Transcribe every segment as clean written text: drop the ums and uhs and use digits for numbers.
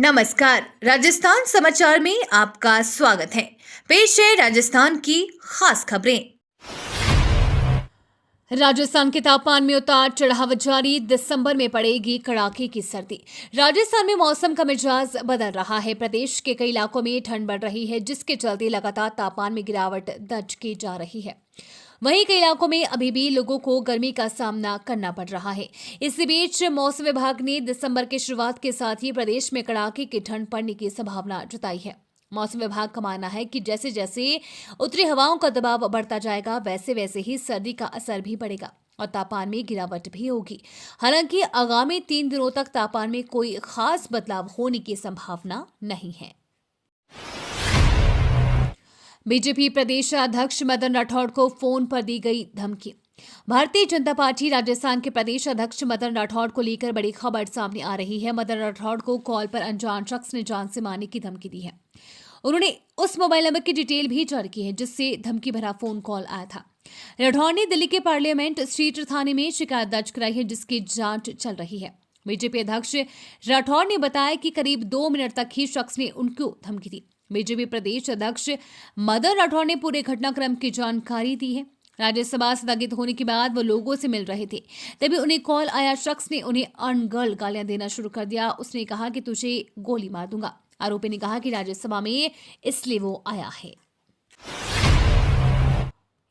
नमस्कार, राजस्थान समाचार में आपका स्वागत है। पेश है राजस्थान की खास खबरें। राजस्थान के तापमान में उतार चढ़ाव जारी, दिसंबर में पड़ेगी कड़ाके की सर्दी। राजस्थान में मौसम का मिजाज बदल रहा है। प्रदेश के कई इलाकों में ठंड बढ़ रही है, जिसके चलते लगातार तापमान में गिरावट दर्ज की जा रही है। वहीं कई इलाकों में अभी भी लोगों को गर्मी का सामना करना पड़ रहा है। इसी बीच मौसम विभाग ने दिसंबर की शुरुआत के साथ ही प्रदेश में कड़ाके की ठंड पड़ने की संभावना जताई है। मौसम विभाग का मानना है कि जैसे जैसे उत्तरी हवाओं का दबाव बढ़ता जाएगा, वैसे वैसे ही सर्दी का असर भी बढ़ेगा और तापमान में गिरावट भी होगी। हालांकि आगामी 3 दिनों तक तापमान में कोई खास बदलाव होने की संभावना नहीं है। बीजेपी प्रदेश अध्यक्ष मदन राठौड़ को फोन पर दी गई धमकी। भारतीय जनता पार्टी राजस्थान के प्रदेश अध्यक्ष मदन राठौड़ को लेकर बड़ी खबर सामने आ रही है। मदन राठौड़ को कॉल पर अनजान शख्स ने जान से मारने की धमकी दी है। उन्होंने उस मोबाइल नंबर की डिटेल भी जारी की है जिससे धमकी भरा फोन कॉल आया था। राठौड़ ने दिल्ली के पार्लियामेंट स्ट्रीट थाने में शिकायत दर्ज कराई है, जिसकी जांच चल रही है। बीजेपी अध्यक्ष राठौड़ ने बताया कि करीब 2 मिनट तक ही शख्स ने उनको धमकी दी। बीजेपी प्रदेश अध्यक्ष मदन राठौड़ ने पूरे घटनाक्रम की जानकारी दी है। राज्यसभा स्थगित होने के बाद वो लोगों से मिल रहे थे, तभी उन्हें कॉल आया। शख्स ने उन्हें अनर्गल गालियां देना शुरू कर दिया। उसने कहा कि तुझे गोली मार दूंगा। आरोपी ने कहा कि राज्यसभा में इसलिए वो आया है।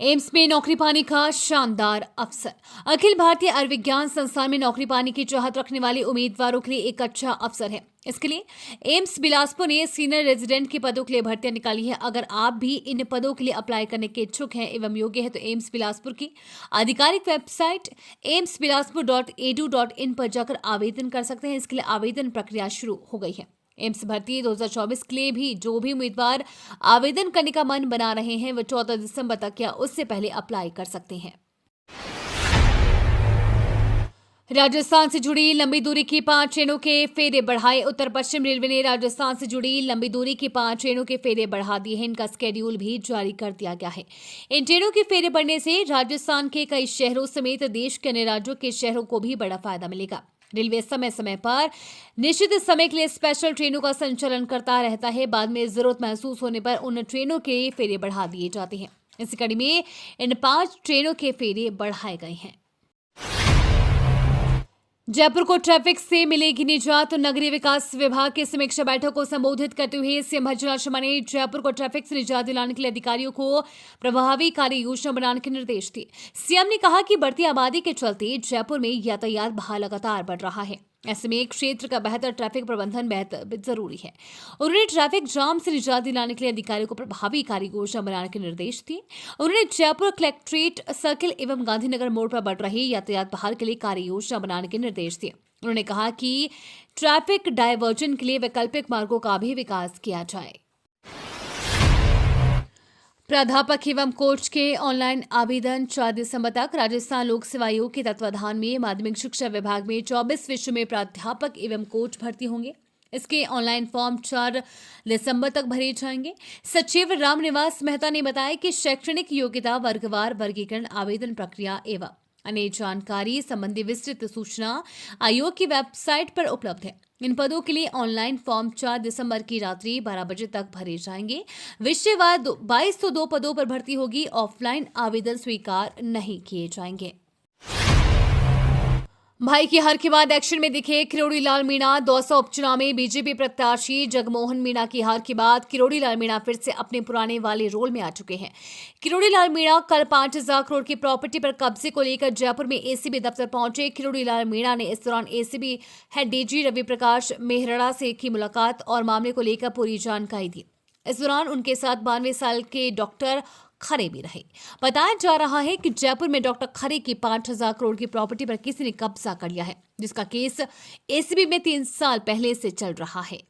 एम्स में नौकरी पाने का शानदार अवसर। अखिल भारतीय आयुर्विज्ञान संस्थान में नौकरी पाने की चाहत रखने वाले उम्मीदवारों के लिए एक अच्छा अवसर है। इसके लिए एम्स बिलासपुर ने सीनियर रेजिडेंट के पदों के लिए भर्तियां निकाली है। अगर आप भी इन पदों के लिए अप्लाई करने के इच्छुक हैं एवं योग्य है तो एम्स बिलासपुर की आधिकारिक वेबसाइट amsbilaspur.edu.in पर जाकर आवेदन कर सकते हैं। इसके लिए आवेदन प्रक्रिया शुरू हो गई है। एम्स भर्ती 2024 के लिए भी जो भी उम्मीदवार आवेदन करने का मन बना रहे हैं वो 14 दिसंबर तक या उससे पहले अप्लाई कर सकते हैं। राजस्थान से जुड़ी लंबी दूरी की 5 ट्रेनों के फेरे बढ़ाए। उत्तर पश्चिम रेलवे ने राजस्थान से जुड़ी लंबी दूरी की 5 ट्रेनों के फेरे बढ़ा दिए हैं। इनका स्केड्यूल भी जारी कर दिया गया है। इन ट्रेनों के फेरे बढ़ने से राजस्थान के कई शहरों समेत देश के अन्य राज्यों के शहरों को भी बड़ा फायदा मिलेगा। रेलवे समय समय पर निश्चित समय के लिए स्पेशल ट्रेनों का संचालन करता रहता है। बाद में जरूरत महसूस होने पर उन ट्रेनों के फेरे बढ़ा दिए जाते हैं। इसी कड़ी में इन 5 ट्रेनों के फेरे बढ़ाए गए हैं। जयपुर को ट्रैफिक से मिलेगी निजात। नगरीय विकास विभाग की समीक्षा बैठक को संबोधित करते हुए सीएम भज्जू शर्मा ने जयपुर को ट्रैफिक से निजात दिलाने के लिए अधिकारियों को प्रभावी कार्य योजना बनाने के निर्देश दिए। सीएम ने कहा कि बढ़ती आबादी के चलते जयपुर में यातायात भार लगातार बढ़ रहा है। ऐसे में क्षेत्र का बेहतर ट्रैफिक प्रबंधन बेहद जरूरी है। उन्होंने ट्रैफिक जाम से निजात दिलाने के लिए अधिकारियों को प्रभावी कार्य योजना बनाने के निर्देश दिए। उन्होंने जयपुर कलेक्ट्रेट सर्किल एवं गांधीनगर मोड़ पर बढ़ रही यातायात बहाल के लिए कार्य योजना बनाने के निर्देश दिए। उन्होंने कहा कि ट्रैफिक डायवर्जन के लिए वैकल्पिक मार्गों का भी विकास किया जाए। प्राध्यापक एवं कोच के ऑनलाइन आवेदन 4 दिसंबर तक। राजस्थान लोक सेवा आयोग के तत्वाधान में माध्यमिक शिक्षा विभाग में 24 विषयों में प्राध्यापक एवं कोच भर्ती होंगे। इसके ऑनलाइन फॉर्म 4 दिसंबर तक भरे जाएंगे। सचिव रामनिवास मेहता ने बताया कि शैक्षणिक योग्यता, वर्गवार वर्गीकरण, आवेदन प्रक्रिया एवं अन्य जानकारी संबंधी विस्तृत सूचना आयोग की वेबसाइट पर उपलब्ध है। इन पदों के लिए ऑनलाइन फॉर्म 4 दिसंबर की रात्रि 12 बजे तक भरे जाएंगे। विषयवार 2202 पदों पर भर्ती होगी। ऑफलाइन आवेदन स्वीकार नहीं किए जाएंगे। भाई की हार के बाद एक्शन में दिखे किरोड़ी लाल मीणा। दौसा उपचुनाव में बीजेपी प्रत्याशी जगमोहन मीणा की हार के बाद किरोड़ी लाल मीणा फिर से अपने पुराने वाले रोल में आ चुके हैं। किरोड़ी लाल मीणा कल 5000 करोड़ की प्रॉपर्टी पर कब्जे को लेकर जयपुर में एसीबी दफ्तर पहुंचे। किरोड़ी लाल मीणा ने इस दौरान ACB head DG Ravi Prakash Mehrada से की मुलाकात और मामले को लेकर पूरी जानकारी दी। इस दौरान उनके साथ 92 साल के डॉक्टर खरे भी रहे। बताया जा रहा है कि जयपुर में डॉक्टर खरे की 5000 करोड़ की प्रॉपर्टी पर किसी ने कब्जा कर लिया है, जिसका केस एसीबी में 3 साल पहले से चल रहा है।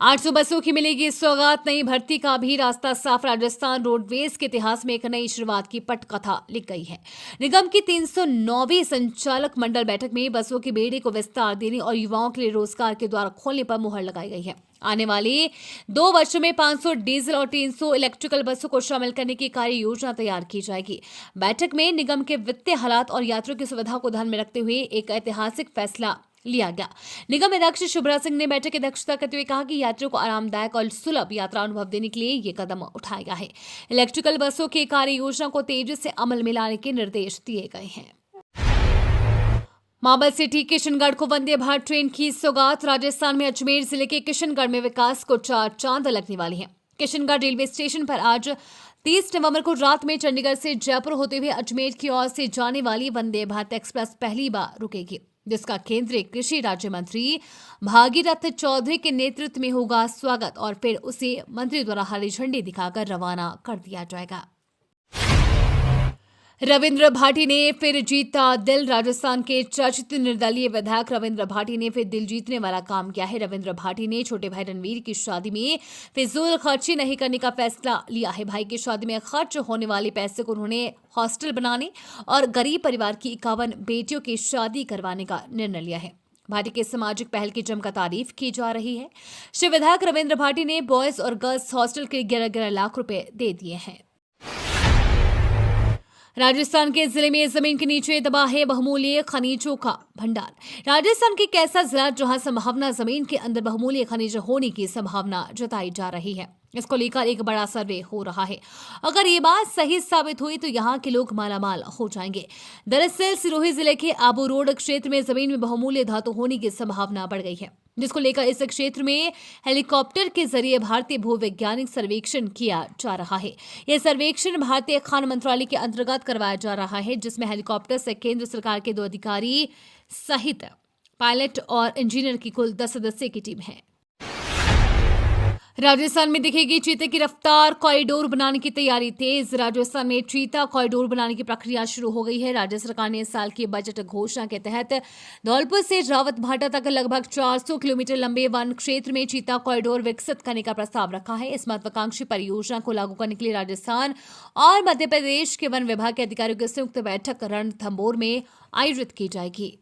800 बसों की मिलेगी सौगात। नई भर्ती का भी रास्ता साफ। राजस्थान रोडवेज के इतिहास में एक नई शुरुआत की पटकथा लिख गई है। निगम की 309वीं संचालक मंडल बैठक में बसों के बेड़े को विस्तार देने और युवाओं के लिए रोजगार के द्वार खोलने पर मुहर लगाई गई है। आने वाले 2 वर्षों में 500 डीजल और 300 इलेक्ट्रिकल बसों को शामिल करने की कार्य योजना तैयार की जाएगी। बैठक में निगम के वित्तीय हालात और यात्रियों की सुविधा को ध्यान में रखते हुए एक ऐतिहासिक फैसला लिया गया। निगम अध्यक्ष शुभ्रा सिंह ने बैठक की अध्यक्षता करते हुए कहा कि यात्रियों को आरामदायक और सुलभ यात्रा अनुभव देने के लिए ये कदम उठाया गया है। इलेक्ट्रिकल बसों की कार्य योजना को तेजी से अमल में लाने के निर्देश दिए गए हैं। मार्बल सिटी किशनगढ़ को वंदे भारत ट्रेन की सौगात। राजस्थान में अजमेर जिले के किशनगढ़ में विकास को 4 चांद लगने वाली है। किशनगढ़ रेलवे स्टेशन पर आज 30 नवंबर को रात में चंडीगढ़ से जयपुर होते हुए अजमेर की ओर से जाने वाली वंदे भारत एक्सप्रेस पहली बार रुकेगी, जिसका केंद्रीय कृषि राज्य मंत्री भागीरथ चौधरी के नेतृत्व में होगा स्वागत और फिर उसे मंत्री द्वारा हरी झंडी दिखाकर रवाना कर दिया जाएगा। रविंद्र भाटी ने फिर जीता दिल। राजस्थान के चर्चित निर्दलीय विधायक रविंद्र भाटी ने फिर दिल जीतने वाला काम किया है। रविंद्र भाटी ने छोटे भाई रणवीर की शादी में फिजूल खर्ची नहीं करने का फैसला लिया है। भाई की शादी में खर्च होने वाले पैसे को उन्होंने हॉस्टल बनाने और गरीब परिवार की 51 बेटियों की शादी करवाने का निर्णय लिया है। भाटी के सामाजिक पहल की जमकर तारीफ की जा रही है। श्री विधायक रविंद्र भाटी ने बॉयज और गर्ल्स हॉस्टल के 11 लाख रुपए दे दिए हैं। राजस्थान के जिले में जमीन के नीचे दबा है बहुमूल्य खनिजों का भंडार। राजस्थान के एक ऐसा जिला जहां संभावना जमीन के अंदर बहुमूल्य खनिज होने की संभावना जताई जा रही है। इसको लेकर एक बड़ा सर्वे हो रहा है। अगर ये बात सही साबित हुई तो यहाँ के लोग मालामाल हो जाएंगे। दरअसल सिरोही जिले के आबू रोड क्षेत्र में जमीन में बहुमूल्य धातु होने की संभावना बढ़ गई है, जिसको लेकर इस क्षेत्र में हेलीकॉप्टर के जरिए भारतीय भूवैज्ञानिक सर्वेक्षण किया जा रहा है। यह सर्वेक्षण भारतीय खान मंत्रालय के अंतर्गत करवाया जा रहा है, जिसमें हेलीकॉप्टर से केंद्र सरकार के 2 अधिकारी सहित पायलट और इंजीनियर की कुल 10 सदस्य की टीम है। राजस्थान में दिखेगी चीते की रफ्तार। कॉरिडोर बनाने की तैयारी तेज। राजस्थान में चीता कॉरिडोर बनाने की प्रक्रिया शुरू हो गई है। राज्य सरकार ने इस साल की बजट घोषणा के तहत धौलपुर से रावत भाटा तक लगभग 400 किलोमीटर लंबे वन क्षेत्र में चीता कॉरिडोर विकसित करने का प्रस्ताव रखा है। इस महत्वाकांक्षी परियोजना को लागू करने के लिए राजस्थान और मध्य प्रदेश के वन विभाग के अधिकारियों की संयुक्त बैठक रणथंभौर में आयोजित की जाएगी।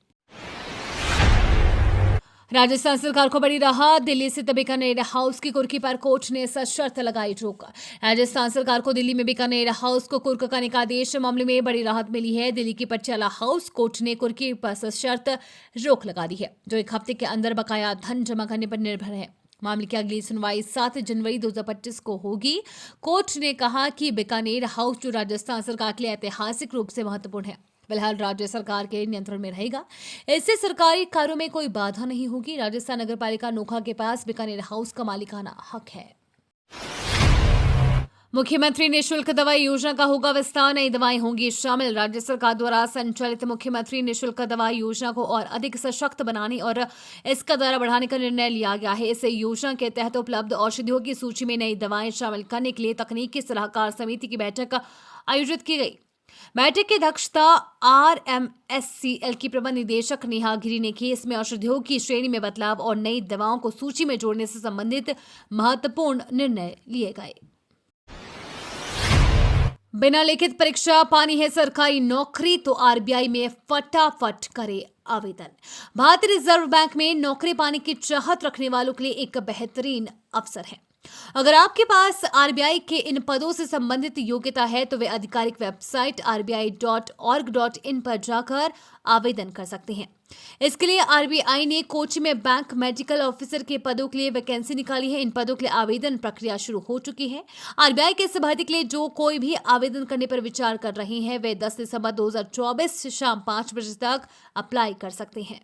राजस्थान सरकार को बड़ी राहत। दिल्ली स्थित बीकानेर हाउस की कुर्की पर कोर्ट ने सशर्त लगाई रोक। राजस्थान सरकार को दिल्ली में बीकानेर हाउस को कुर्क करने का आदेश मामले में बड़ी राहत मिली है। दिल्ली की पटियाला हाउस कोर्ट ने कुर्की पर सशर्त रोक लगा दी है, जो 1 हफ्ते के अंदर बकाया धन जमा करने पर निर्भर है। मामले की अगली सुनवाई 7 जनवरी 2025 को होगी। कोर्ट ने कहा कि बीकानेर हाउस जो राजस्थान सरकार के लिए ऐतिहासिक रूप से महत्वपूर्ण है, फिलहाल राज्य सरकार के नियंत्रण में रहेगा। इससे सरकारी कार्यों में कोई बाधा नहीं होगी। राजस्थान नगरपालिका नोखा के पास बीकानेर हाउस का मालिकाना हक है। मुख्यमंत्री निःशुल्क दवाई योजना का होगा विस्तार। नई दवाएं होंगी शामिल। राज्य सरकार द्वारा संचालित मुख्यमंत्री निःशुल्क दवाई योजना को और अधिक सशक्त बनाने और इसका दायरा बढ़ाने का निर्णय लिया गया है। इस योजना के तहत उपलब्ध औषधियों की सूची में नई दवाएं शामिल करने के लिए तकनीकी सलाहकार समिति की बैठक आयोजित की गई। बैठक की अध्यक्षता RMSCL की प्रबंध निदेशक नेहा गिरी ने की। इसमें औषधियों की श्रेणी में बदलाव और नई दवाओं को सूची में जोड़ने से संबंधित महत्वपूर्ण निर्णय लिए गए। बिना लिखित परीक्षा पानी है सरकारी नौकरी तो RBI में फटाफट करे आवेदन। भारतीय रिजर्व बैंक में नौकरी पाने की चाहत रखने वालों के लिए एक बेहतरीन अवसर है। अगर आपके पास RBI के इन पदों से संबंधित योग्यता है तो वे आधिकारिक वेबसाइट rbi.org.in पर जाकर आवेदन कर सकते हैं। इसके लिए RBI ने कोची में बैंक मेडिकल ऑफिसर के पदों के लिए वैकेंसी निकाली है। इन पदों के लिए आवेदन प्रक्रिया शुरू हो चुकी है। RBI के इस भर्ती के लिए जो कोई भी आवेदन करने पर विचार कर रहे हैं वे 10 दिसंबर 2024 शाम 5 बजे तक अप्लाई कर सकते हैं।